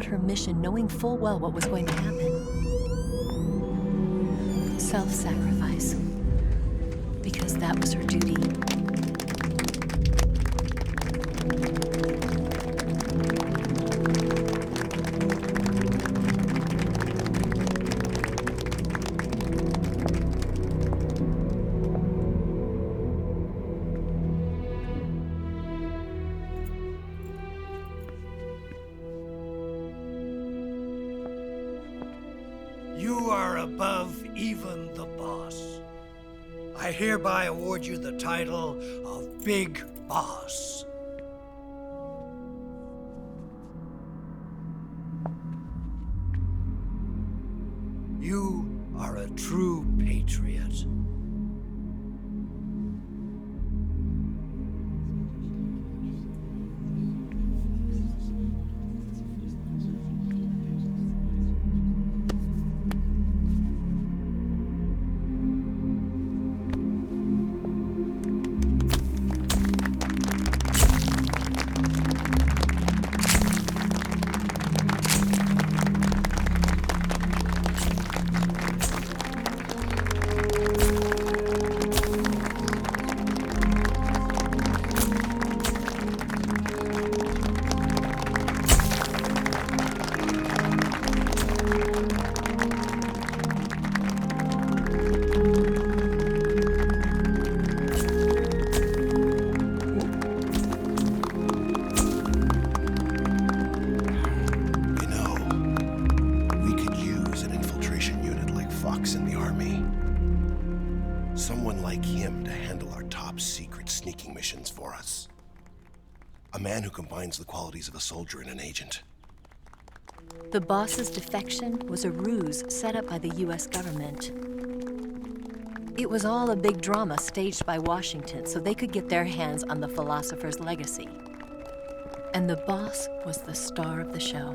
her mission knowing full well what was going to happen. Self-sacrifice. Because that was her duty. You are above even the boss. I hereby award you the title of Big Boss. You are a true patriot. Someone like him to handle our top secret sneaking missions for us. A man who combines the qualities of a soldier and an agent. The boss's defection was a ruse set up by the US government. It was all a big drama staged by Washington so they could get their hands on the philosopher's legacy. And the boss was the star of the show.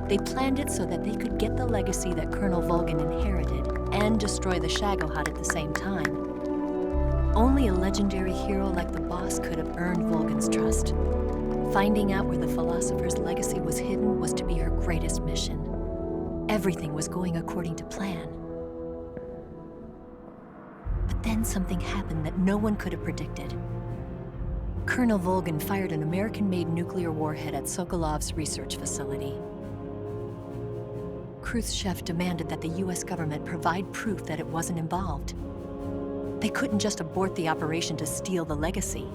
They planned it so that they could get the legacy that Colonel Volgin inherited and destroy the Shagohod at the same time. Only a legendary hero like the boss could have earned Volgin's trust. Finding out where the philosopher's legacy was hidden was to be her greatest mission. Everything was going according to plan. But then something happened that no one could have predicted. Colonel Volgin fired an American-made nuclear warhead at Sokolov's research facility. Khrushchev demanded that the US government provide proof that it wasn't involved. They couldn't just abort the operation to steal the legacy.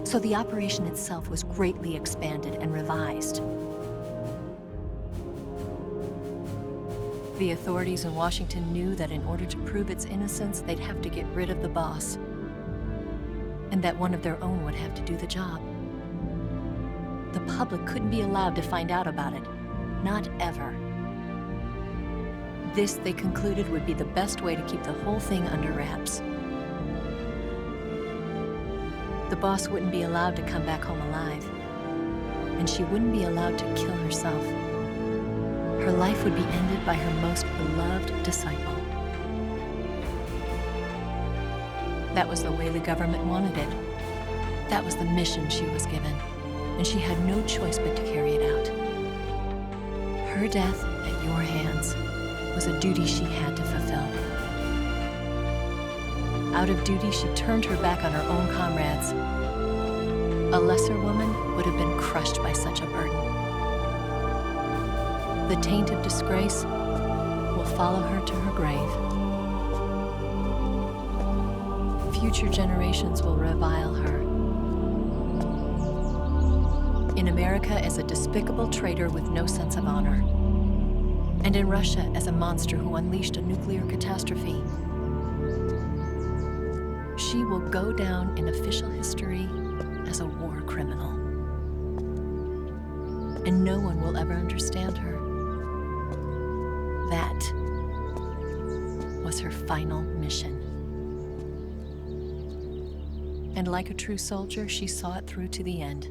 So the operation itself was greatly expanded and revised. The authorities in Washington knew that in order to prove its innocence, they'd have to get rid of the boss, and that one of their own would have to do the job. The public couldn't be allowed to find out about it. Not ever. This, they concluded, would be the best way to keep the whole thing under wraps. The boss wouldn't be allowed to come back home alive, and she wouldn't be allowed to kill herself. Her life would be ended by her most beloved disciple. That was the way the government wanted it. That was the mission she was given, and she had no choice but to carry it out. Her death at your hands was a duty she had to fulfill. Out of duty, she turned her back on her own comrades. A lesser woman would have been crushed by such a burden. The taint of disgrace will follow her to her grave. Future generations will revile her. In America as a despicable traitor with no sense of honor. And in Russia as a monster who unleashed a nuclear catastrophe. She will go down in official history as a war criminal. And no one will ever understand her. That was her final mission. And like a true soldier, she saw it through to the end.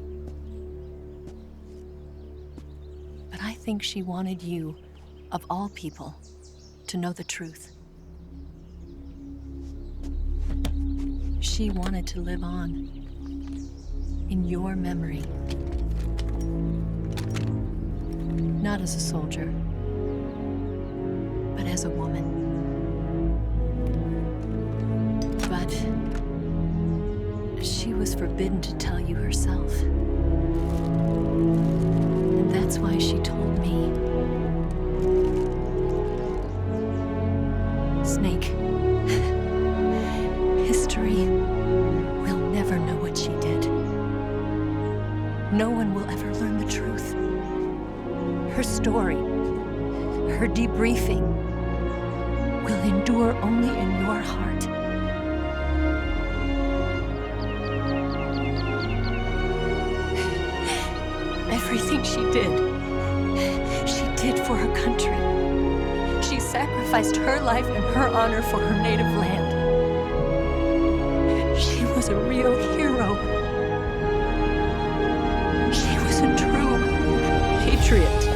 But I think she wanted you, of all people, to know the truth. She wanted to live on in your memory. Not as a soldier, but as a woman. But she was forbidden to tell you herself. And that's why she told me. Snake, history will never know what she did. No one will ever learn the truth. Her story, her debriefing, will endure only in your heart. Everything she did for her country. She sacrificed her life and her honor for her native land. She was a real hero. She was a true patriot.